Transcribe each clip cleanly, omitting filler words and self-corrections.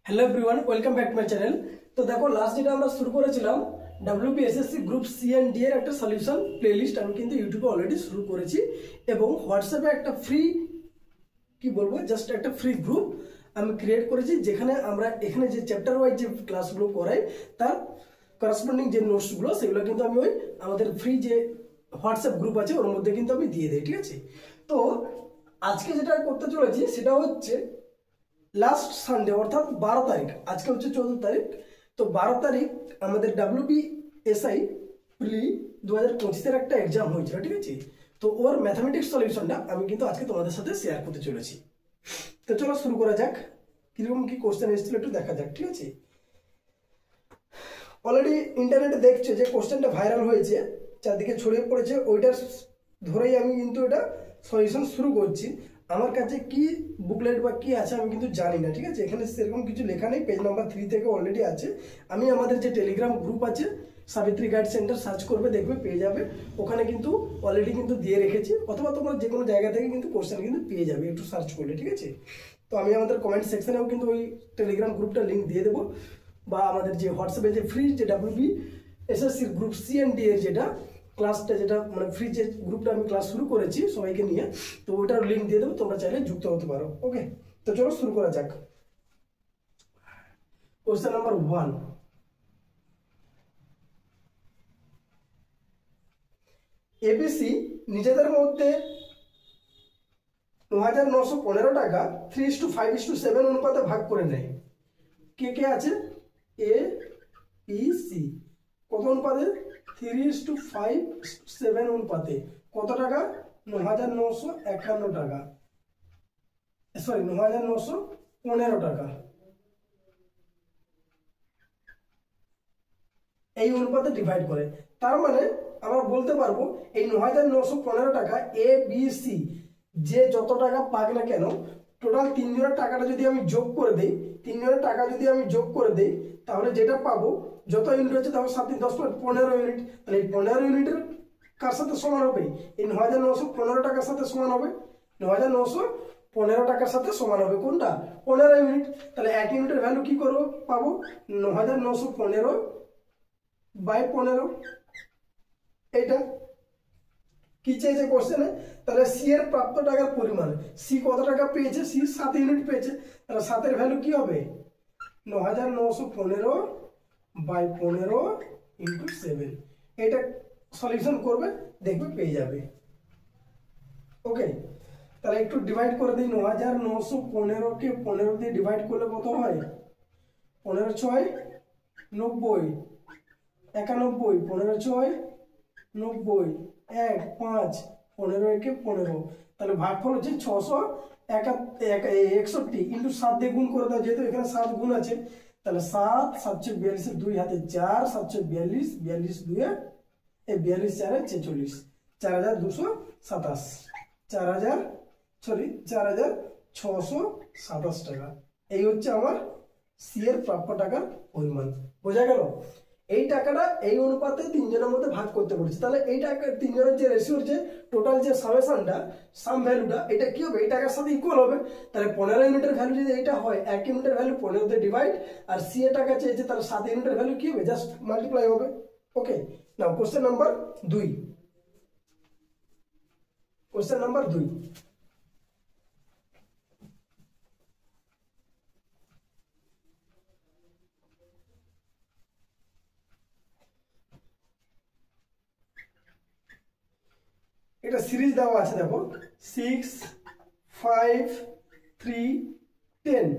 Hello everyone, welcome back to my channel. তো দেখো, last যেটা আমরা শুরু করেছিলাম WBSSC group C and D এর একটা সলিউশন প্লেলিস্ট আমি কিন্তু ইউটিউবে অলরেডি শুরু করেছি এবং হোয়াটসঅ্যাপে একটা ফ্রি জাস্ট একটা ফ্রি গ্রুপ আমি ক্রিয়েট করেছি, যেখানে আমরা এখানে যে চ্যাপ্টার ওয়াইজ যে ক্লাসগুলো করাই তার করেসপন্ডিং যে নোটসগুলো সেগুলো কিন্তু আমি ওই আমাদের ফ্রি যে হোয়াটসঅ্যাপ গ্রুপ আছে ওর মধ্যে কিন্তু আমি দিয়ে দিই, ঠিক আছে। তো আজকে যেটা করতে চলেছি সেটা হচ্ছে লাস্ট সানডে অর্থাৎ 12 তারিখ, আজকে হচ্ছে 14 তারিখ। তো 12 তারিখ আমাদের WBSI প্রি 2025-এর একটা এক্সাম হয়েছিল, ঠিক আছে। তো ওর ম্যাথামেটিক্স সলিউশনটা আমি কিন্তু আজকে তোমাদের সাথে শেয়ার করতে চলেছি। তো চলো শুরু করা যাক, কিরকম কি কোশ্চেন এসেছিল একটু দেখা যাক, ঠিক আছে। অলরেডি ইন্টারনেটে দেখছে যে কোশ্চেনটা ভাইরাল হয়েছে, চারদিকে ছড়িয়ে পড়েছে, ওইটার ধরেই আমি কিন্তু এটা সলিউশন শুরু করছি। আমার কাছে কি বুকলেট বা কি আছে আমি কিন্তু জানি না, ঠিক আছে। এখানে সেরকম কিছু লেখা নেই, পেজ নাম্বার 3 থেকে অলরেডি আছে। আমি আমাদের যে টেলিগ্রাম গ্রুপ আছে সাবিত্রী গাইড সেন্টার সার্চ করবে, দেখবে পেয়ে যাবে। ওখানে কিন্তু অলরেডি কিন্তু দিয়ে রেখেছি, অথবা তোমরা যে কোনো জায়গা থেকে কিন্তু কোশ্চেন কিন্তু পেয়ে যাবে একটু সার্চ করলে, ঠিক আছে। তো আমি আমাদের কমেন্ট সেকশনেও কিন্তু ওই টেলিগ্রাম গ্রুপটা লিঙ্ক দিয়ে দেবো, বা আমাদের যে হোয়াটসঅ্যাপে যে ফ্রি যে WBSSC group C and D এর যেটা ক্লাসটা, যেটা মানে ফ্রি যে গ্রুপটা আমি ক্লাস শুরু করেছি সবাইকে নিয়ে, তো ওইটার লিঙ্ক দিয়ে দেবো, তোমরা চাইলে যুক্ত হতে পারো। ওকে, তো চলো শুরু করা যাক। কোশ্চেন নাম্বার 1, এবিসি নিজেদের মধ্যে 9,915 টাকা 3:5:7 অনুপাতে ভাগ করে নেয়। কে কে আছে? এ বি সি কত অনুপাতে? 3:5:7 অনুপাতে। কত টাকা? 9,951 টাকা, সরি 9,915 টাকা। এই অনুপাতে ডিভাইড করে। তার মানে আমরা বলতে পারবো এই 9,915 টাকা এ বি সি যে যত টাকা পাক না কেন, টোটাল তিনজনের টাকাটা যদি আমি যোগ করে দিই, তিনজনের টাকা যদি আমি যোগ করে দিই, তাহলে যেটা পাবো, যত ইউনিট হচ্ছে তাহলে 7 × 10 = 15 ইউনিট। তাহলে এই 15 ইউনিটের কার সাথে সমান হবে? এই 9,915 টাকার সাথে সমান হবে। 9,915 টাকার সাথে সমান হবে কোনটা? 15 ইউনিট। তাহলে 1 ইউনিটের ভ্যালু কি করবো? পাবো 9,915/15। এইটা কি চেয়েছে কোশ্চেনে? তাহলে সি এর প্রাপ্ত টাকার পরিমাণ, সি কত টাকা পেয়েছে? সি 7 ইউনিট পেয়েছে। তাহলে 7 এর ভ্যালু কি হবে? 9,915/15 × 7। এটা সলিউশন করবে, দেখবে পেয়ে যাবে। ওকে, তাহলে একটু ডিভাইড করে দিই। 9,915 কে 15 দিয়ে ডিভাইড করলে কত হয়? 15×6 = 90, 91, 15×6 = 90, 1 5, 15 × 15। তাহলে ভাগফল হচ্ছে 661 কিন্তু 7 দিয়ে গুণ করে দাও, যেহেতু এখানে 7 গুণ আছে। তাহলে 7 742 এর 2 হাতে 4, 742, 42 2 42 4 46, 4,227, 4,627 টাকা। এই হচ্ছে আমার সি এর প্রাপ্য টাকার পরিমাণ। বোঝা গেল? এই টাকাটা এই অনুপাতে তিনজনের মধ্যে ভাগ করতে বলেছে। তাহলে এই টাকা তিনজনের যে রেশিওর যে টোটাল যে সামেশনটা, সাম ভ্যালুটা, এটা কি হবে? এই টাকার সাথে ইকুয়াল হবে। তাহলে 15 ইউনিটের ভ্যালু যদি এটা হয়, 1 ইউনিটের ভ্যালু 15 দিয়ে ডিভাইড, আর সি এর টাকা চেয়েছে, তাহলে 7 ইউনিটের ভ্যালু কি হবে? জাস্ট মাল্টিপ্লাই হবে। ওকে, now question number 2। Question number 2, এটা সিরিজ দেওয়া আছে, দেখো 6 5 3 10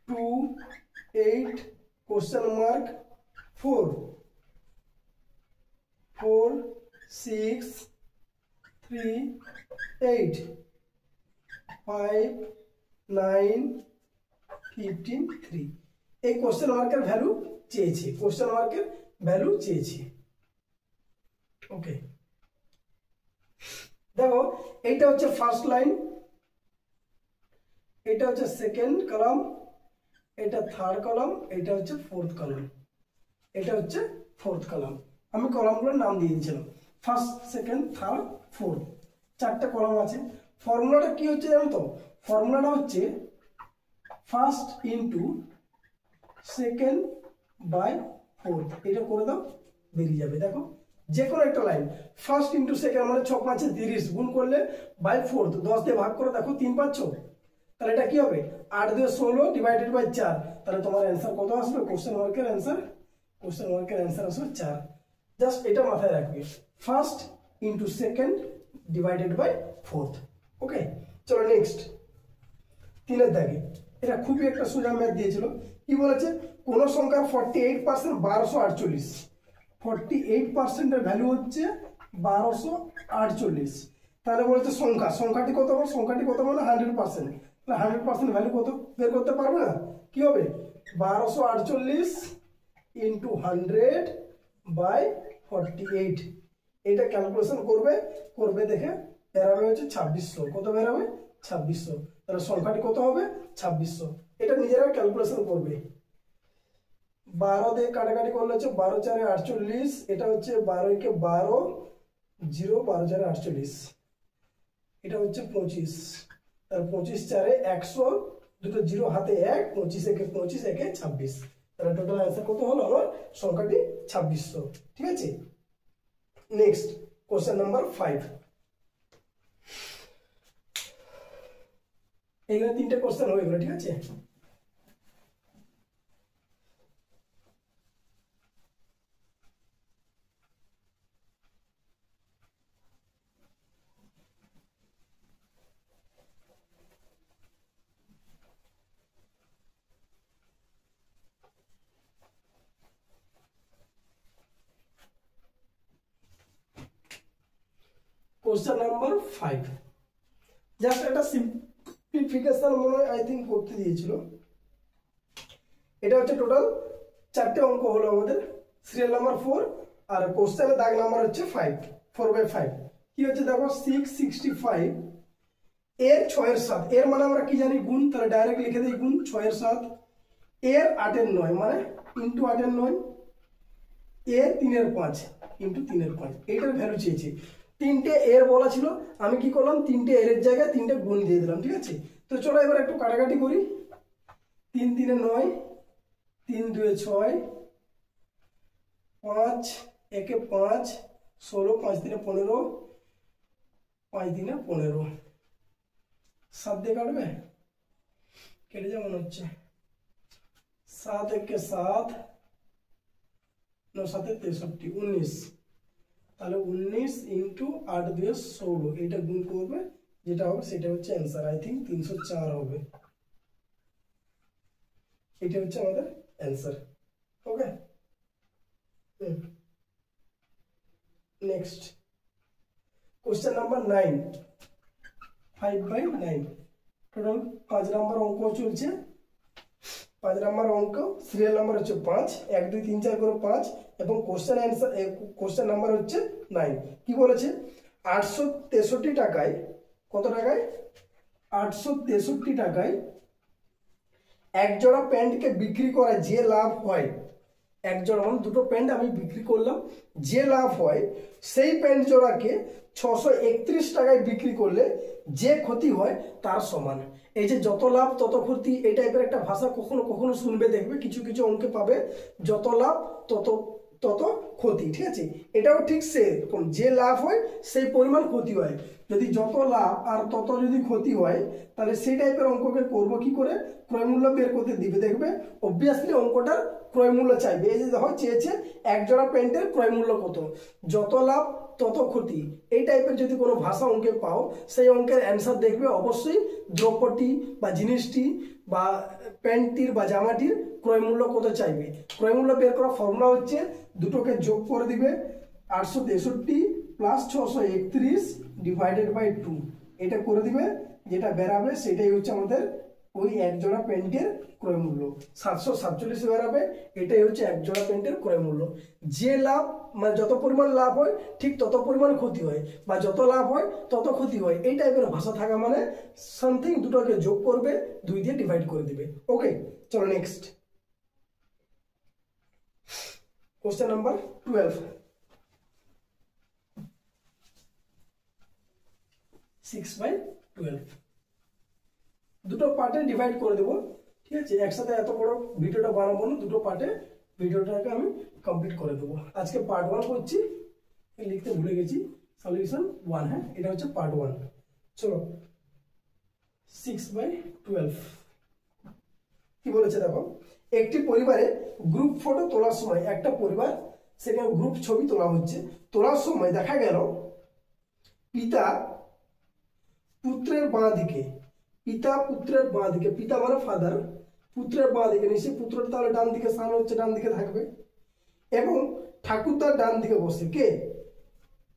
2 8 4 4 6 3 8 5 9 15 3। এই কোশ্চেন মার্কের ভ্যালু চেয়েছে, কোশ্চেন মার্কের ভ্যালু চেয়েছে। ওকে, দেখো এইটা হচ্ছে ফার্স্ট লাইন, এটা হচ্ছে সেকেন্ড কলাম, এটা থার্ড কলাম, এটা হচ্ছে ফোর্থ কলাম, এটা হচ্ছে ফোর্থ কলাম। আমি কলামগুলোর নাম দিয়ে দিয়েছিলাম, ফার্স্ট সেকেন্ড থার্ড ফোর্থ, 4টে কলাম আছে। ফর্মুলাটা কি হচ্ছে জানো তো? ফর্মুলাটা হচ্ছে first into second by fourth, এটা করে দাও, বেরিয়ে যাবে। দেখো যে কোনো একটা লাইন ফার্স্ট ইন্টু সেকেন্ড মানে 6 5 30 গুণ করলে বাই ফোর্থ 10 দিয়ে ভাগ করে দেখো 3 5 6, তাহলে এটা কি হবে 8 দিয়ে 16 ডিভাইডেড বাই 4, তাহলে তোমার অ্যান্সার কত আসবে? কোশ্চেন মার্কের অ্যান্সার আসবে 4। জাস্ট এটা মাথায় রাখবে, first into second divided by fourth. Okay, চলো নেক্সট 3 দাগে। এটা খুবই একটা সোজা ম্যাথ দিয়েছিল। কি বলেছে? কোন সংখ্যার 48% 1248, 48% এর ভ্যালু হচ্ছে 1248। তাহলে বলেছে সংখ্যাটি কত হবে? সংখ্যাটি কত মানে 100%, তাহলে 100% ভ্যালু কত বের করতে পারবে না? কি হবে 1248 ইন্টু 100 বাই 48, এটা ক্যালকুলেশন করবে দেখে বেরাবে হচ্ছে 2600। কত বেরাবে? 2600। তাহলে সংখ্যাটি কত হবে? 2600। এটা নিজেরা ক্যালকুলেশন করবে। 12 দিয়ে কাটাকাটি করলে হচ্ছে 12 4 48, এটা হচ্ছে 12 কে 12 0 12 4 48, এটা হচ্ছে 25। তাহলে 25 4 100, দুটো জিরো হাতে 1, 25 একে 25 একে 26, তাহলে টোটাল অ্যান্সার কত হলো আমার? সংখ্যাটি 2600। ঠিক আছে, নেক্সট কোশ্চেন নাম্বার 5। এখানে 3টে কোশ্চেন হয়ে গেল। ঠিক আছে, কোশ্চেন নাম্বার 5 জাস্ট একটা সিম্পলিফিকেশন মনে হয় আই থিঙ্ক করতে দিয়েছিল। এটা হচ্ছে টোটাল 4টে অঙ্ক হলো আমাদের, সিরিয়াল নাম্বার 4 আর কোশ্চেনের দাগ নাম্বার হচ্ছে 5, 4/5। কি হচ্ছে দেখো 665 এর 6 এর 7, এর মানে আমরা কি জানি গুণ, তাহলে ডাইরেক্ট লিখে দিই গুণ 6 এর 7, এর 8 এর 9 মানে ইন্টু 8 এর 9, এর 3 এর 5 ইন্টু 3 এর 5, এইটার ভ্যালু চেয়েছি। 3টে এর বলা ছিল, আমি কি করলাম 3টে এর জায়গায় 3টে গুণ দিয়ে দিলাম। ঠিক আছে, তো চলো এবার একটু কাটাকাটি করি। 3 3 এ 9, 3 2 এ 6, 5 1 এ 5 16, 5 3 এ 15, 5 3 এ 15, 7 দিয়ে কাটবে, কেটে যা মনে হচ্ছে। 7 1 এ 7, 9 7 এ 63, 19, তাহলে 19 ইন্টু 8 2 এ 16, এটা গুণ করবে, যেটা হবে সেটা হচ্ছে অ্যান্সার। আই থিঙ্ক 304 হবে, এটা হচ্ছে আমাদের answer. Okay, next question number 9, 5/9। Total 5 number অঙ্ক চলছে। 5 নাম্বার অঙ্ক সিরিয়াল নাম্বার হচ্ছে 5, 1 2 3 4 করে 5 এবং কোশ্চেন অ্যান্সার কোশ্চেন নাম্বার হচ্ছে 9। কি বলেছে? 863 টাকায়, কত টাকায়? 863 টাকায় এক জোড়া প্যান্টকে বিক্রি করা যে লাভ হয়, এক জোড়া মানে দুটো প্যান্ট আমি বিক্রি করলাম, যে লাভ হয় সেই প্যান্ট জোড়াকে 631 টাকায় বিক্রি করলে যে ক্ষতি হয় তার সমান। এই যে যত লাভ তত ক্ষতি, এই টাইপের একটা ভাষা কখনো কখনো শুনবে, দেখবে কিছু কিছু অঙ্কে পাবে যত লাভ তত তত ক্ষতি। ঠিক আছে, এটাও ঠিক সেরকম, যে লাভ হয় সেই পরিমাণ ক্ষতি হয়। যদি যত লাভ আর তত যদি ক্ষতি হয়, তাহলে সেই টাইপের অঙ্ককে করবো কি করে? ক্রয় মূল্য বের করতে দিবে, দেখবে অবভিয়াসলি অঙ্কটার ক্রয় মূল্য চাইবে। এই যে দেখো চেয়েছে এক জোড়া প্যান্টের ক্রয় মূল্য কত, যত লাভ তত ক্ষতি, এই টাইপের যদি কোনো ভাষা অঙ্কে পাও, সেই অঙ্কের অ্যান্সার দেখবে অবশ্যই দ্রব্যটি বা জিনিসটি বা প্যান্টটির বা জামাটির ক্রয় মূল্য কত চাইবে। ক্রয় মূল্য বের করার ফর্মুলা হচ্ছে দুটোকে যোগ করে দিবে, 863 প্লাস 631 ডিভাইডেড বাই 2, এটা করে দিবে, যেটা বেরাবে সেটাই হচ্ছে আমাদের ওই এক জোড়া প্যান্টের ক্রয় মূল্য। 747 বেরাবে, এটাই হচ্ছে এক জোড়া প্যান্টের ক্রয় মূল্য। যে লাভ মানে যত পরিমাণ লাভ হয় ঠিক তত পরিমাণ ক্ষতি হয়, বা যত লাভ হয় তত ক্ষতি হয়, এই টাইপের ভাষা থাকা মানে সামথিং দুটোকে যোগ করবে, 2 দিয়ে ডিভাইড করে দিবে। ওকে, চলো নেক্সট কোশ্চেন নাম্বার 12, 6/12। দুটো পার্টে ডিভাইড করে দেবো। ঠিক আছে, একসাথে এত বড় ভিডিওটা বানাবো না, দুটো পার্টে ভিডিওটাকে আমি কমপ্লিট করে দেবো। আজকে পার্ট 1 করছি, লিখতে ভুলে গেছি, সলিউশন 1। হ্যাঁ, এটা হচ্ছে পার্ট 1। চলো 6/12 কি বলেছে দেখো, একটি পরিবারে গ্রুপ ফটো তোলার সময়, একটা পরিবার সেখানে গ্রুপ ছবি তোলা হচ্ছে, তোলার সময় দেখা গেল পিতা পুত্রের বাঁ দিকে, পিতা পুত্রের বাঁ দিকে, পিতা মানে ফাদার, পুত্রের বাঁ দিকে, নিশ্চয়ই পুত্রের তাহলে ডান দিকে স্থান হচ্ছে, ডান দিকে থাকবে, এবং ঠাকুরদার ডান দিকে বসে। কে?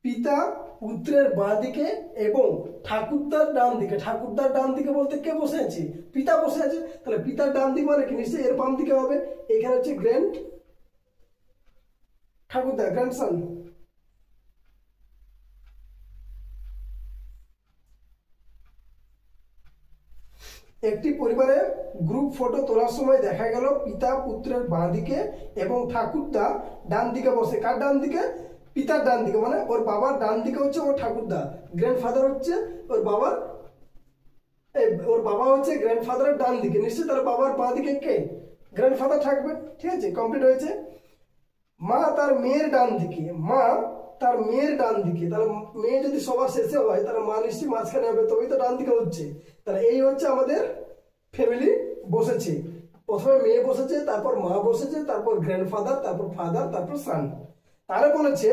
পিতা পুত্রের বাঁ দিকে এবং ঠাকুরদার ডান দিকে। ঠাকুরদার ডান দিকে বলতে কে বসে আছে? পিতা বসে আছে। তাহলে পিতার ডান দিক মানে কি? নিশ্চয়ই এর বাম দিকে হবে। এখানে হচ্ছে গ্র্যান্ড ঠাকুরদা, গ্র্যান্ডসন। একটি পরিবারে গ্রুপ ফটো তোলার সময় দেখা গেল পিতা পুত্রের বাঁ দিকে এবং ঠাকুরদা ডান দিকে বসে। কার ডান দিকে? পিতার ডান দিকে, মানে ওর বাবার ডান দিকে হচ্ছে ওর ঠাকুরদা, গ্র্যান্ডফাদার হচ্ছে ওর বাবার, ওর বাবা হচ্ছে গ্র্যান্ডফাদারের ডান দিকে, নিশ্চয়ই তার বাবার বাঁ দিকে কে? গ্র্যান্ডফাদার থাকবে। ঠিক আছে, কমপ্লিট হয়েছে। মা তার মেয়ের ডান দিকে, মা তার মেয়ের ডান দিকে, তাহলে মেয়ে যদি সবার শেষে হয় তাহলে মা নিশ্চয়ই মাঝখানে হবে, তবেই তো ডান দিকে হচ্ছে। তাহলে এই হচ্ছে আমাদের ফ্যামিলি বসেছে, প্রথমে মেয়ে বসেছে, তারপর মা বসেছে, তারপর গ্র্যান্ডফাদার, তারপর ফাদার, তারপর সান। তাহলে বলেছে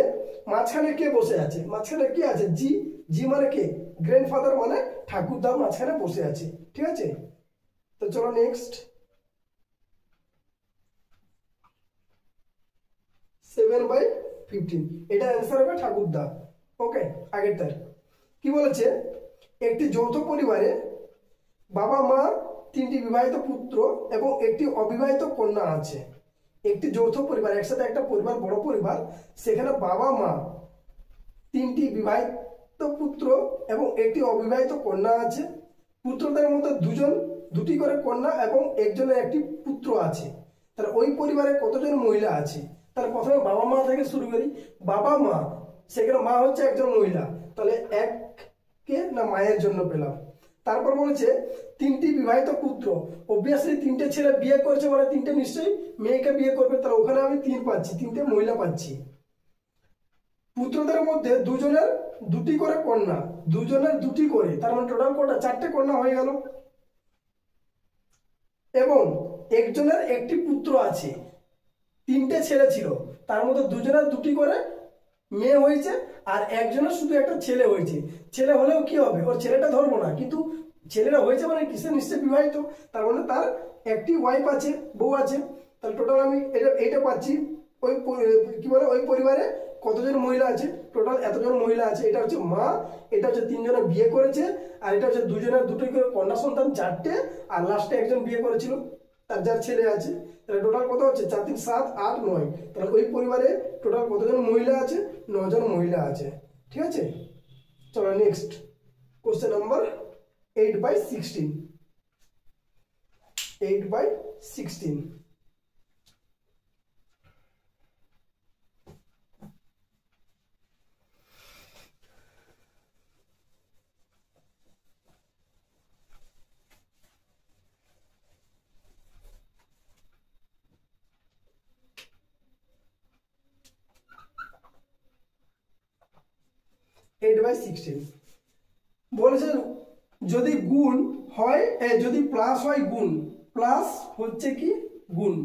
মাঝখানে কে বসে আছে? মাঝখানে কে আছে? জি। জি মানে কে? গ্র্যান্ডফাদার মানে ঠাকুরদা মাঝখানে বসে আছে। ঠিক আছে, তো চলো নেক্সট 7/15, এটা অ্যান্সার হবে ঠাকুরদা। ওকে, আগের তার কি বলেছে? একটি যৌথ পরিবারে বাবা মা, 3টি বিবাহিত পুত্র এবং একটি অবিবাহিত কন্যা আছে। একটি যৌথ পরিবার, একসাথে একটা পরিবার, বড় পরিবার, সেখানে বাবা মা, 3টি বিবাহিত পুত্র এবং একটি অবিবাহিত কন্যা আছে। পুত্রদের মধ্যে দুটি করে কন্যা এবং একজনের একটি পুত্র আছে। তাহলে ওই পরিবারে কতজন মহিলা আছে? তাহলে প্রথমে বাবা মা থেকে শুরু করি। বাবা মা, সেখানে মা হচ্ছে একজন মহিলা, তাহলে এক কে না মায়ের জন্য পেলাম। তারপর বলেছে 3টি বিবাহিত পুত্র, অবভিয়াসলি 3টে ছেলে বিয়ে করেছে মানে 3টে নিশ্চয়ই মেয়েকে বিয়ে করবে, তাহলে ওখানে আমি 3 পাচ্ছি, 3টে মহিলা পাচ্ছি। পুত্রদের মধ্যে দুজনের 2টি করে কন্যা, দুজনের 2টি করে, তার মানে টোটাল কটা? 4টে কন্যা হয়ে গেল। এবং একজনের একটি পুত্র আছে, 3টে ছেলে ছিল, তার মধ্যে দুজনের 2টি করে মেয়ে হয়েছে আর একজনের শুধু একটা ছেলে হয়েছে। ছেলে হলেও কি হবে? ওর ছেলেটা ধরবো না, কিন্তু ছেলেরা হয়েছে মানে কিসে? নিশ্চয় বিবাহিত, তার মানে তার একটি ওয়াইফ আছে, বউ আছে। তাহলে টোটাল আমি এইটা পাচ্ছি। ওই কি বলে, ওই পরিবারে কতজন মহিলা আছে? টোটাল এতজন মহিলা আছে। এটা হচ্ছে মা, এটা হচ্ছে 3 জনে বিয়ে করেছে, আর এটা হচ্ছে দুজনের 2টি করে কন্যা সন্তান, 4টে, আর লাস্টে একজন বিয়ে করেছিল, তার যার ছেলে আছে। তাহলে টোটাল কত হচ্ছে? 4 3 7 8 9। তাহলে ওই পরিবারে টোটাল কতজন মহিলা আছে? 9 জন মহিলা আছে। ঠিক আছে, চলো নেক্সট কোশ্চেন নাম্বার 8/16। 8/16 8/16 বলেছে যদি গুণ হয়, যদি প্লাস হয় গুণ, প্লাস হচ্ছে কি গুণ,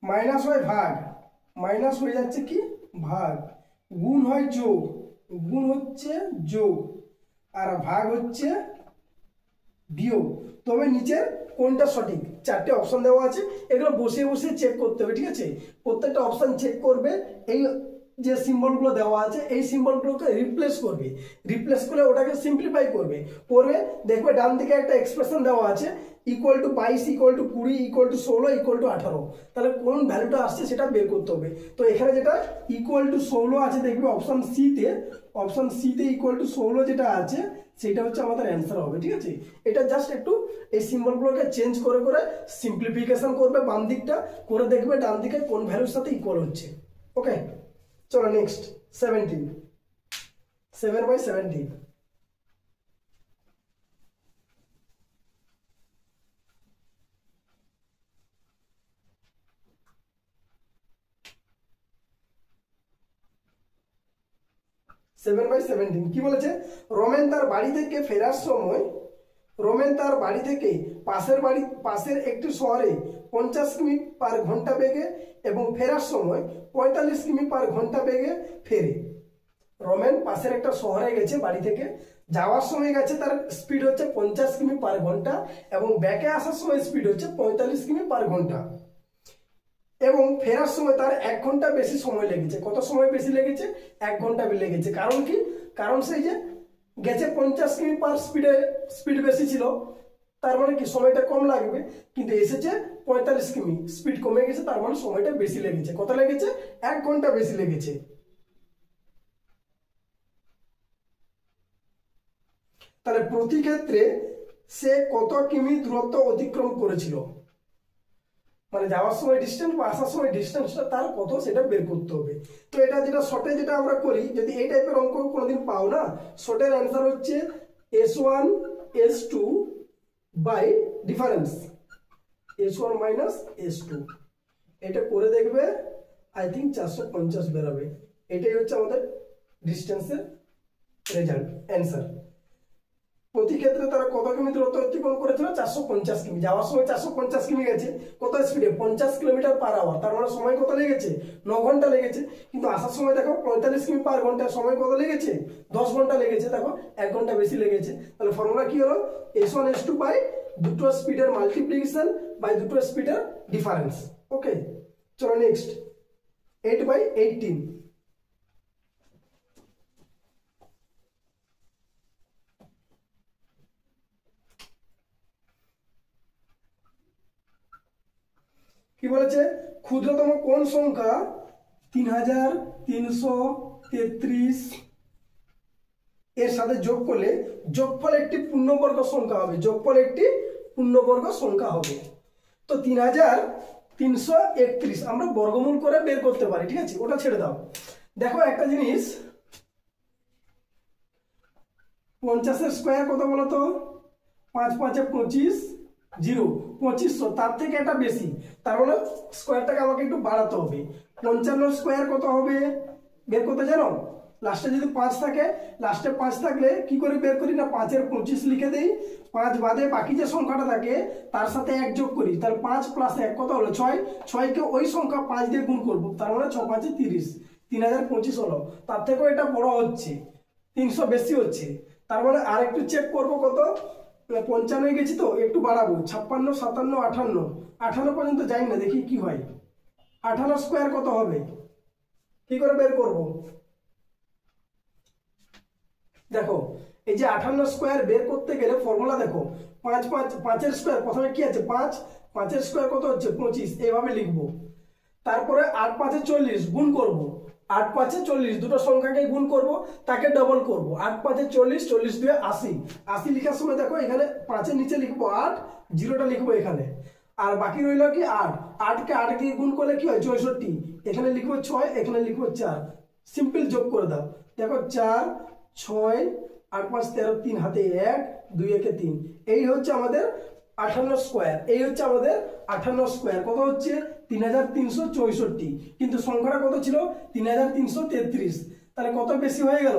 মাইনাস হয় ভাগ, মাইনাস হয়ে যাচ্ছে কি ভাগ, গুণ হয় যোগ, গুণ হচ্ছে যোগ, আর ভাগ হচ্ছে বিয়োগ, তবে নিচের কোনটা সঠিক? 4টে অপশন দেওয়া আছে, এগুলো বসে বসে চেক করতে হবে। ঠিক আছে, প্রত্যেকটা অপশন চেক করবে, এই যে সিম্বলগুলো দেওয়া আছে এই সিম্বলগুলোকে রিপ্লেস করবে, রিপ্লেস করে ওটাকে সিম্পলিফাই করবে, দেখবে ডান দিকে একটা এক্সপ্রেশন দেওয়া আছে equal to 22, equal to 20, equal to 16, equal to 18। তাহলে কোন ভ্যালুটা আসছে সেটা বের করতে হবে। তো এখানে যেটা ইকুয়াল টু 16 আছে, দেখবে অপশন সিতে ইকুয়াল টু 16 যেটা আছে সেটা হচ্ছে আমাদের অ্যান্সার হবে। ঠিক আছে, এটা জাস্ট একটু এই সিম্বলগুলোকে চেঞ্জ করে করে সিম্পলিফিকেশন করবে বাম দিকটা, করে দেখবে ডান দিকে কোন ভ্যালুর সাথে ইকুয়াল হচ্ছে। ওকে, চলো নেক্সট 17, 7/17। 7/17 কি বলেছে, রোমেন তার বাড়ি থেকে ফেরার সময় পাশের একটি শহরে 50 কিমি পার ঘন্টা বেগে এবং ফেরার সময় 45 কিমি পার ঘন্টা বেগে ফেরে। রোমেন পাশের একটা শহরে গেছে, বাড়ি থেকে যাওয়ার সময় গেছে, তার স্পিড হচ্ছে 50 কিমি পার ঘন্টা এবং ব্যাকে আসার সময় স্পিড হচ্ছে 45 কিমি পার ঘন্টা এবং ফেরার সময় তার 1 ঘন্টা বেশি সময় লেগেছে। কত সময় বেশি লেগেছে? 1 ঘন্টা লেগেছে। কারণ কি? কারণ সেই যে গেছে 50 কিমি পার স্পিড বেশি ছিল, তার মানে কি সময়টা কম লাগবে, কিন্তু এসেছে 45 কিমি, স্পিড কমে গেছে, তার মানে সময়টা বেশি লেগেছে। কত লেগেছে? 1 ঘন্টা বেশি লেগেছে। তাহলে প্রতি ক্ষেত্রে সে কত কিমি দূরত্ব অতিক্রম করেছিল, মানে যাওয়ার সময় ডিস্টেন্স বা আসার সময় ডিস্টেন্সটা তার কত সেটা বের করতে হবে। তো এটা যেটা শর্টে যেটা আমরা করি, যদি এই টাইপের অঙ্ক কোনোদিন পাও না, শর্টের অ্যান্সার হচ্ছে S1 S2 by difference S1 minus S2। এটা করে দেখবে, আই থিঙ্ক 450 বেরোবে। এটাই হচ্ছে আমাদের ডিস্টেন্সের রেজাল্ট অ্যান্সার। প্রতি ক্ষেত্রে তারা কত কিমি দূরত্ব অতিক্রম করেছিল? 450 কিমি। যাওয়ার সময় 450 কিমি গেছে, কত স্পিডে? 50 কিলোমিটার পার আওয়ার, তার মানে সময় কত লেগেছে? 9 ঘন্টা লেগেছে। কিন্তু আসার সময় দেখো 45 কিমি পার ঘন্টা, সময় কত লেগেছে? 10 ঘন্টা লেগেছে। দেখো 1 ঘন্টা বেশি লেগেছে। তাহলে ফর্মুলা কি হলো? S1 S2 বাই দুটো স্পিডের মাল্টিপ্লিকেশন বাই দুটো স্পিডের ডিফারেন্স। ওকে, চলো নেক্সট 8/18। কি বলেছে? ক্ষুদ্রতম কোন সংখ্যা 3333 এর সাথে যোগ করলে যোগফল একটি পূর্ণবর্গ সংখ্যা হবে? যোগফল একটি পূর্ণবর্গ সংখ্যা হবে। তো 3331 আমরা বর্গমূল করে বের করতে পারি, ঠিক আছে, ওটা ছেড়ে দাও। দেখো একটা জিনিস, 50-এর স্কোয়ার কত বলো তো? 5 5 25 0 2500, তার থেকে এটা বেশি, তার মানে স্কোয়ারটাকে আমাকে একটু বাড়াতে হবে। 55 স্কোয়ার কত হবে বের করতে জানো? লাস্টে যদি 5 থাকে, লাস্টে 5 থাকলে কি করে বের করি না, 5-এর 25 লিখে দেই, 5 বাদে বাকি যে সংখ্যাটা থাকে তার সাথে 1 যোগ করি, তাহলে 5 + 1 কত হলো? 6। 6কে ওই সংখ্যা 5 দিয়ে গুণ করবো, তার মানে 6 5 30, 3025 হলো। তার থেকেও এটা বড় হচ্ছে, 300 বেশি হচ্ছে। তার মানে আর একটু চেক করবো, কত? 55 গেছি তো, একটু বাড়াবো, 56 57 58, 58 পর্যন্ত যাই না, দেখি কি হয়। 58 স্কোয়ার কত হবে? কি করে বের করব? দেখো এই যে 58 স্কোয়ার বের করতে গেলে ফর্মুলা দেখো, 5 5 5-এর স্কোয়ার, প্রথমে কি আছে 5, 5-এর স্কোয়ার কত হচ্ছে 25, এইভাবে লিখবো। তারপরে 8 5 40 গুণ করব, 8 5 40 দুটো সংখ্যাকে গুণ করব, তাকে ডবল করব, 8 5 40, 40 2 80, 80 লেখার সময় দেখো এখানে 5-এর নিচে লিখবো 8, জিরোটা লিখবো এখানে, আর বাকি রইল কি 8, 8কে 8 দিয়ে গুণ করলে কি হয় 64, এখানে লিখবো 6, এখানে লিখবো 4, সিম্পল যোগ করে দাও। দেখো 4 6 8 5 13, 3 হাতে 1 2 1 3, এই হচ্ছে আমাদের 58 স্কোয়ার। এই হচ্ছে আমাদের 58 স্কোয়ার, কত হচ্ছে 3364, কিন্তু সংখ্যাটা কত ছিল 3333, তাহলে কত বেশি হয়ে গেল?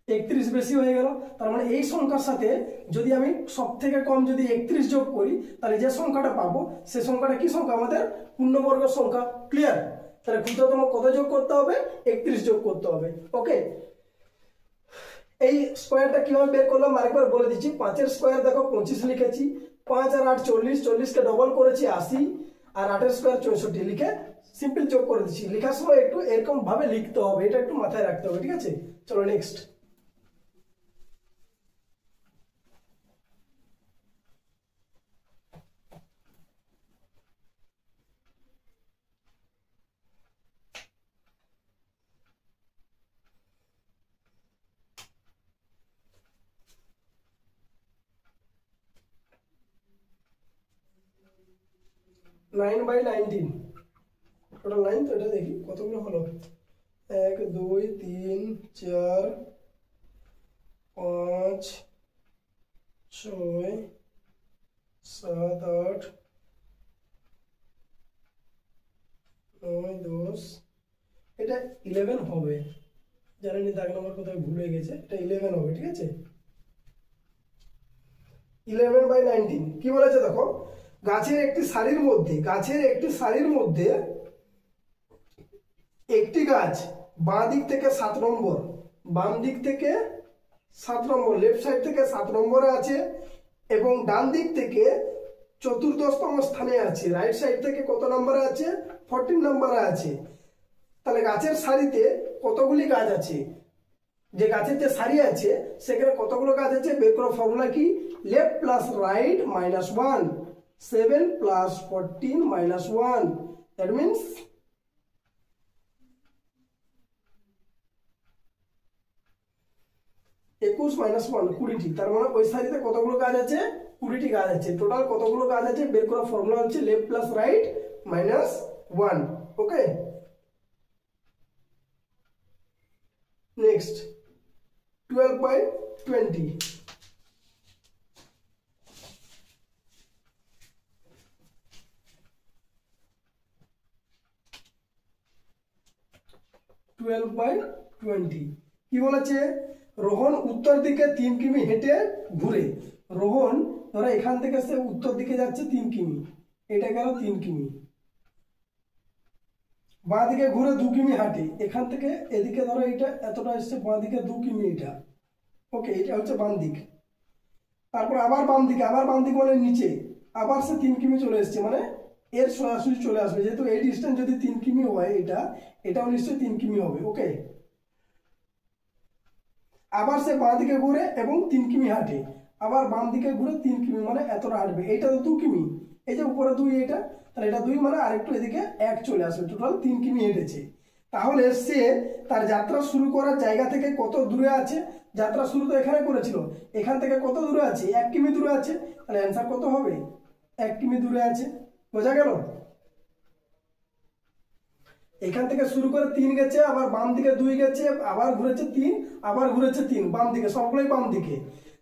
31 বেশি হয়ে গেল। তার মানে এই সংখ্যার সাথে যদি আমি সব থেকে কম যদি 31 যোগ করি, তাহলে যে সংখ্যাটা পাবো সে সংখ্যাটা কি সংখ্যা? আমাদের পূর্ণবর্গ সংখ্যা। ক্লিয়ার? তাহলে ক্ষুদ্রতম কত যোগ করতে হবে? 31 যোগ করতে হবে। ওকে, এই স্কোয়ারটা কিভাবে বের করলাম আরেকবার বলে দিচ্ছি। 5-এর স্কোয়ার দেখো 25 লিখেছি, 5 আর 8 40, 40কে ডবল করেছি 80, আর 8-এর স্কোয়ার 64 লিখে সিম্পল যোগ করে দিচ্ছি। লেখার সময় একটু এরকম ভাবে লিখতে হবে, এটা একটু মাথায় রাখতে হবে, ঠিক আছে? চলো নেক্সট। নাইন বাই 19 টোটাল 9, তো এটা দেখি কতগুলো হলো। 1 2 3 4 5 6 7 8 9 10, এটা 11 হবে। জানেনি দাগ নম্বর কোথায় ভুল হয়ে গেছে, এটা 11 হবে, ঠিক আছে। 11/19 কি বলেছে দেখো, গাছের একটি সারির মধ্যে একটি গাছ বাম দিক থেকে 7 নম্বর, লেফট সাইড থেকে 7 নম্বরে আছে এবং ডান দিক থেকে 14তম স্থানে আছে, রাইট সাইড থেকে কত নম্বরে আছে, 14 নম্বরে আছে। তাহলে গাছের সারিতে কতগুলি গাছ আছে, যে গাছের যে সারি আছে সেখানে কতগুলো গাছ আছে বের করার ফর্মুলা কি, left plus right -1, 7 + 14 -1, that means 21 - 1 20টি। তার মানে ওই সারিতে কতগুলো গাছ আছে, 20টি গাছ আছে। টোটাল কতগুলো গাছ আছে বের করার ফর্মুলা হচ্ছে লেফট প্লাস রাইট -1। ওকে, নেক্সট 12/20 12/20 কি বলেছে, রোহন উত্তর দিকে 3 কিমি হেঁটে ঘুরে, রোহন ধরো এখান থেকে সে উত্তর দিকে যাচ্ছে 3 কিমি, এটা গেল 3 কিমি, বাঁ দিকে ঘুরে 2 কিমি হাঁটে, এখান থেকে এদিকে ধরো এটা এতটা এসছে, বাঁ দিকে 2 কিমি, এটা ওকে, এটা হচ্ছে বাম দিক। তারপর আবার বাম দিক মানে নিচে আবার সে 3 কিমি চলে এসছে, মানে এর সরাসরি চলে আসবে, যেহেতু এই ডিস্টেন্স যদি 3 কিমি হয়, এটাও নিশ্চয়ই 3 কিমি হবে। ওকে, আবার সে বাঁ দিকে ঘুরে এবং 3 কিমি হাঁটে, আবার বাম দিকে ঘুরে 3 কিমি, মানে এতটা হাঁটবে, এইটা তো 2 কিমি, এই যে উপরে 2, এটা তাহলে এটা 2 মানে আরেকটু এদিকে 1 চলে আসবে, টোটাল 3 কিমি হেঁটেছে। তাহলে সে তার যাত্রা শুরু করার জায়গা থেকে কত দূরে আছে, যাত্রা শুরু তো এখানে করেছিল, এখান থেকে কত দূরে আছে, 1 কিমি দূরে আছে, তাহলে অ্যান্সার কত হবে, 1 কিমি দূরে আছে। বোঝা গেল, এখান থেকে শুরু করে 3 গেছে, আবার বাম দিকে 2 গেছে, আবার ঘুরেছে 3, আবার ঘুরেছে 3, বাম দিকে, সবগুলোই বাম দিকে।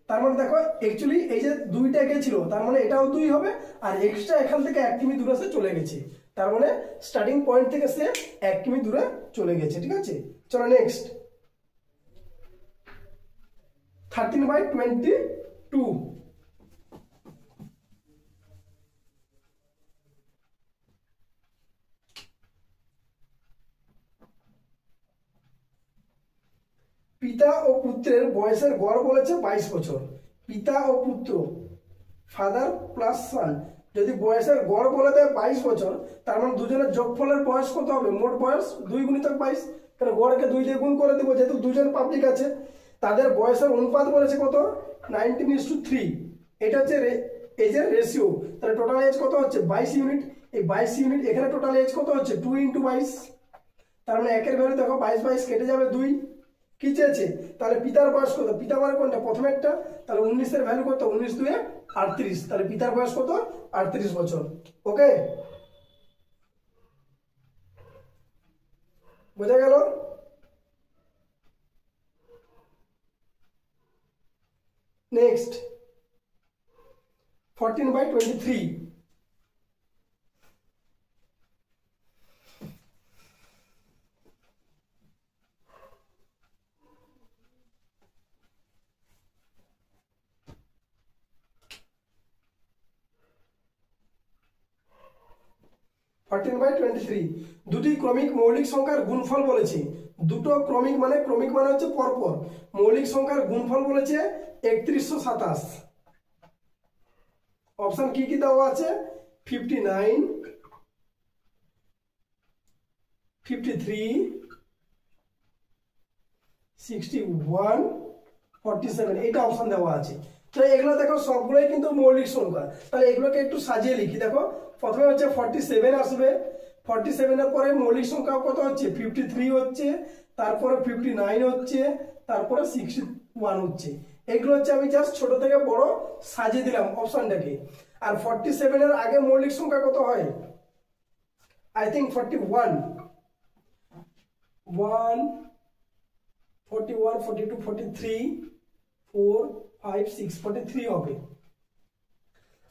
তার মানে দেখো অ্যাকচুয়ালি এই যে 2টা গেছিল, তার মানে এটাও 2 হবে, আর এক্সট্রা এখান থেকে 1 কিমি দূরে সে চলে গেছে, তার মানে স্টার্টিং পয়েন্ট থেকে সে 1 কিমি দূরে চলে গেছে, ঠিক আছে। চলো নেক্সট 13/22 পিতা ও পুত্রের বয়সের গড় বলেছে 22 বছর। পিতা ও পুত্র, ফাদার প্লাস সান, যদি বয়সের গড় বলে দেয় 22 বছর, তার মানে দুজনের যোগফলের বয়স কত হবে, মোট বয়স 2 × 22, কারণ গড়কে 2 দিয়ে গুণ করে দেবো, যেহেতু দুজন পাবলিক আছে। তাদের বয়সের অনুপাত বলেছে কত, 19:3, এটা হচ্ছে এজের রেশিও। তাহলে টোটাল এজ কত হচ্ছে 22 ইউনিট, এই 22 ইউনিট এখানে টোটাল এজ কত হচ্ছে 2 × 22, তার মানে একের ভ্যালু দেখো 22 কেটে যাবে 2, কি চেয়েছে, তাহলে পিতার বয়স কত, পিতা মানে কোনটা, প্রথমেরটা, তাহলে 19 এর ভ্যালু কত, 19 × 2 = 38, তাহলে পিতার বয়স কত, 38 বছর। ওকে, বোঝা গেল। নেক্সট 14/23 14/23 দুটি ক্রমিক মৌলিক সংখ্যার গুণফল বলেছে, দুটো ক্রমিক মানে হচ্ছে পরপর, মৌলিক সংখ্যার গুণফল বলেছে 3127। অপশন কি কি দেওয়া আছে, 59, 53, 61, 47, এইটা অপশন দেওয়া আছে। তো এগুলো দেখো সবগুলোই কিন্তু মৌলিক সংখ্যা, তাহলে এগুলোকে একটু সাজিয়ে লিখি। দেখো প্রথমে হচ্ছে 47 আসবে, 47 এর পরে মৌলিক সংখ্যা কত হচ্ছে, 53 হচ্ছে, তারপরে 59 হচ্ছে, তারপরে 61 হচ্ছে। এগুলো হচ্ছে আমি জাস্ট ছোট থেকে বড় সাজিয়ে দিলাম অপশনটাকে। আর 47 এর আগে মৌলিক সংখ্যা কত হয়, আই থিঙ্ক 41, 1, 41, 42, 43, 4, 5, 6, 43 হবে।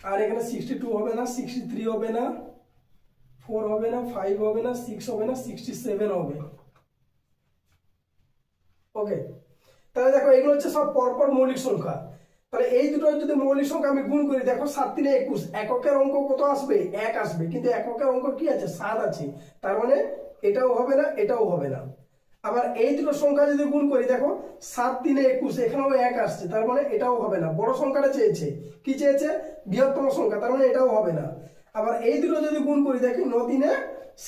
আর এখানে 62 হবে না, 63 হবে না, 4 হবে না, 5 হবে না, 6 হবে না, 67 হবে। ওকে, তাহলে দেখো এগুলো হচ্ছে সব পরপর মৌলিক সংখ্যা। তাহলে এই দুটো যদি মৌলিক সংখ্যা আমি গুণ করি, দেখো 7 3 21, এককের অঙ্ক কত আসবে? 1 আসবে, কিন্তু এককের অঙ্ক কি আছে? 7 আছে, তার মানে এটাও হবে না, এটাও হবে না। আবার এই দুটো সংখ্যা যদি গুণ করি, দেখো 7 3 21, এখানেও 1 আসছে, তার মানে এটাও হবে না। বড় সংখ্যাটা চেয়েছে, কি চেয়েছে? বৃহত্তম সংখ্যা, তার মানে এটাও হবে না। আবার এই দুটো যদি গুণ করি, দেখি 9 3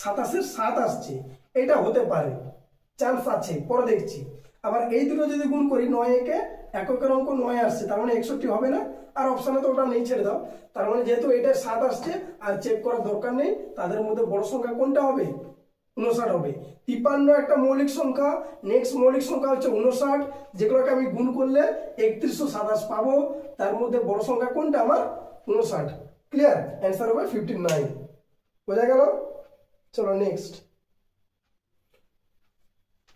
27 7 আসছে, এটা হতে পারে, চান্স আছে, পরে দেখছি। আবার এই দুটো যদি গুণ করি, 9 1 এককের অঙ্ক 9 আসছে, তার মানে 61 হবে না। আর অপশনে তো ওটা নেই, ছেড়ে দাও। তার মানে যেহেতু এটা 7 আসছে আর চেক করার দরকার নেই, তাদের মধ্যে বড় সংখ্যা কোনটা হবে? 59 হবে। 53 একটা মৌলিক সংখ্যা, নেক্সট মৌলিক সংখ্যা হচ্ছে 59, যেগুলোকে আমি গুণ করলে 3127 পাবো। তার মধ্যে বড় সংখ্যা কোনটা আমার? 59। ক্লিয়ার? অ্যান্সার হবে 59। বোঝা গেল? চলো নেক্সট,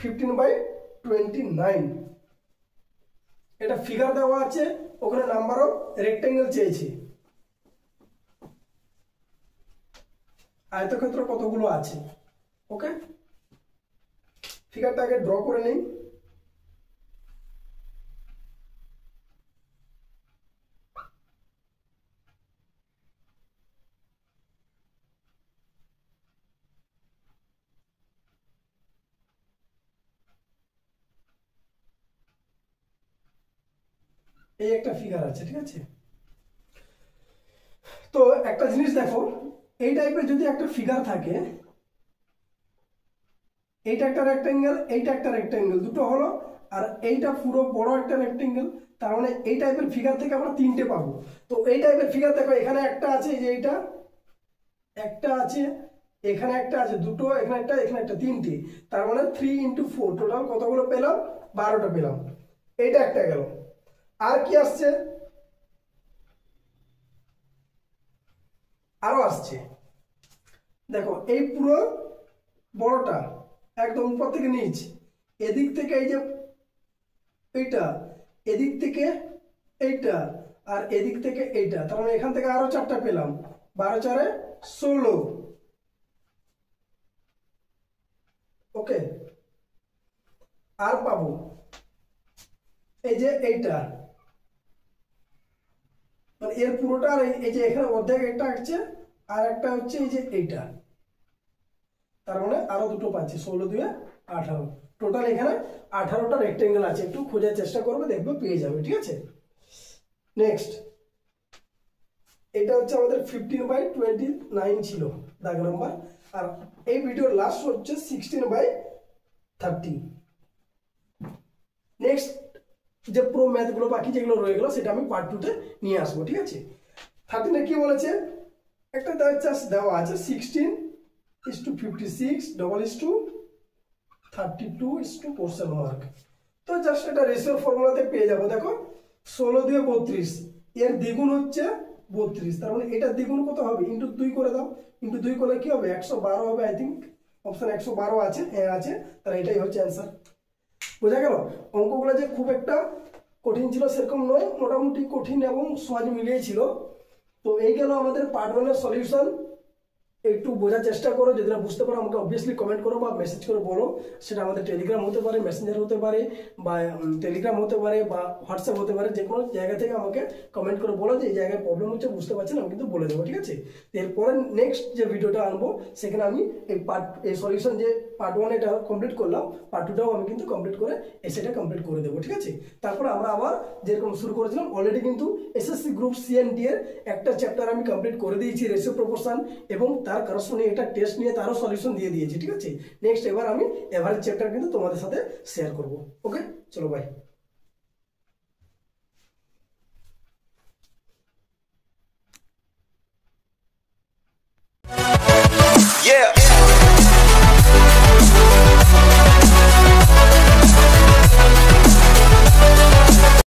15/29। এটা ফিগার দেওয়া আছে, ওখানে নাম্বার অফ রেক্টেঙ্গেল চেয়েছি। আয়তক্ষেত্র কতগুলো আছে? ওকে, ফিগারটা আগে ড্র করে নেই। এই একটা ফিগার আছে, ঠিক আছে? তো একটা জিনিস দেখো, এই টাইপের যদি একটা ফিগার থাকে, এইটা একটা রেক্টেঙ্গেল, এইটা একটা রেক্টেঙ্গেল, দুটো হলো, আর এইটা পুরো বড় একটা রেক্টেঙ্গেল, তার মানে এই টাইপের ফিগার থেকে আমরা 3টে পাবো। তো এই টাইপের ফিগার দেখো, এখানে একটা আছে, এই যে এইটা একটা আছে, এখানে একটা আছে, দুটো, এখানে একটা, এখানে একটা, 3টে। তার মানে 3 × 4, টোটাল কতগুলো পেলাম? 12টা পেলাম। এইটা একটা গেল। আর কি আসছে? আরো আসছে, দেখো এই পুরো বড়টা একদম উপর থেকে নিচ, এদিক থেকে এই যে এইটা, এদিক থেকে এইটা, আর এদিক থেকে এইটা, তার মানে এখান থেকে আরো 4টা পেলাম। 12 4 16। ওকে, আর পাবো এই যে এইটা, মানে এর পুরোটা, আর এই যে এখানে অর্ধেক একটা আসছে, আর একটা হচ্ছে এই যে এইটা, তার মানে আরো দুটো পাচ্ছি। 16 2 18, টোটাল এখানে 18টা রেক্টেঙ্গেল আছে। একটু খোঁজার চেষ্টা করবে, দেখবে পেয়ে যাবে, ঠিক আছে? নেক্সট, এটা হচ্ছে আমাদের 15/29 ছিল দাগ নাম্বার, আর এই ভিডিওর লাস্ট হচ্ছে 16/30। নেক্সট যে প্রো ম্যাথগুলো বাকি যেগুলো রয়ে গেলো, সেটা আমি পার্ট 2তে নিয়ে আসবো, ঠিক আছে? 13 কি বলেছে? একটা দেওয়া আছে 16:56 32 মার্ক। তো জাস্ট এটা রেশিওর ফর্মুলাতে পেয়ে যাবো। দেখো 16 2 32, এর দ্বিগুণ হচ্ছে 32, তার মানে এটার দ্বিগুণ কত হবে? ইন্টু 2 করে দাও। ইন্টু 2 করলে কি হবে? 112 হবে। আই থিঙ্ক অপশন 112 আছে, হ্যাঁ আছে, তাহলে এটাই হচ্ছে অ্যান্সার। বোঝা গেল? অঙ্কগুলো যে খুব একটা কঠিন ছিল সেরকম নয়, মোটামুটি কঠিন এবং সহজ মিলিয়ে ছিল। তো এই গেল আমাদের পার্ট 1 এর সলিউশন। একটু বোঝার চেষ্টা করো, যদি না বুঝতে পারো আমাকে অবভিয়াসলি কমেন্ট করো বা মেসেজ করে বলো। সেটা আমাদের টেলিগ্রাম হতে পারে, মেসেঞ্জার হতে পারে, বা টেলিগ্রাম হতে পারে, বা হোয়াটসঅ্যাপ হতে পারে। যে কোনো জায়গা থেকে আমাকে কমেন্ট করে বলো যে এই জায়গায় প্রবলেম হচ্ছে, বুঝতে পারছি না, আমি কিন্তু বলে দেবো, ঠিক আছে? এরপরে নেক্সট যে ভিডিওটা আনবো, সেখানে আমি এই সলিউশন যে পার্ট 1 এটা কমপ্লিট করলাম, পার্ট 2টাও আমি কিন্তু কমপ্লিট করে এসেটা কমপ্লিট করে দেবো, ঠিক আছে? তারপরে আমরা আবার যেরকম শুরু করেছিলাম, অলরেডি কিন্তু SSC group C and D এর একটা চ্যাপ্টার আমি কমপ্লিট করে দিয়েছি, রেশিও প্রপোর্শন, এবং তার করসপন্ডিং একটা টেস্ট নিয়ে তারও সলিউশন দিয়ে দিয়েছি, ঠিক আছে? নেক্সট এবার আমি এভারেজ চ্যাপ্টার কিন্তু তোমাদের সাথে শেয়ার করব। ওকে, চলো বাই। Yeah.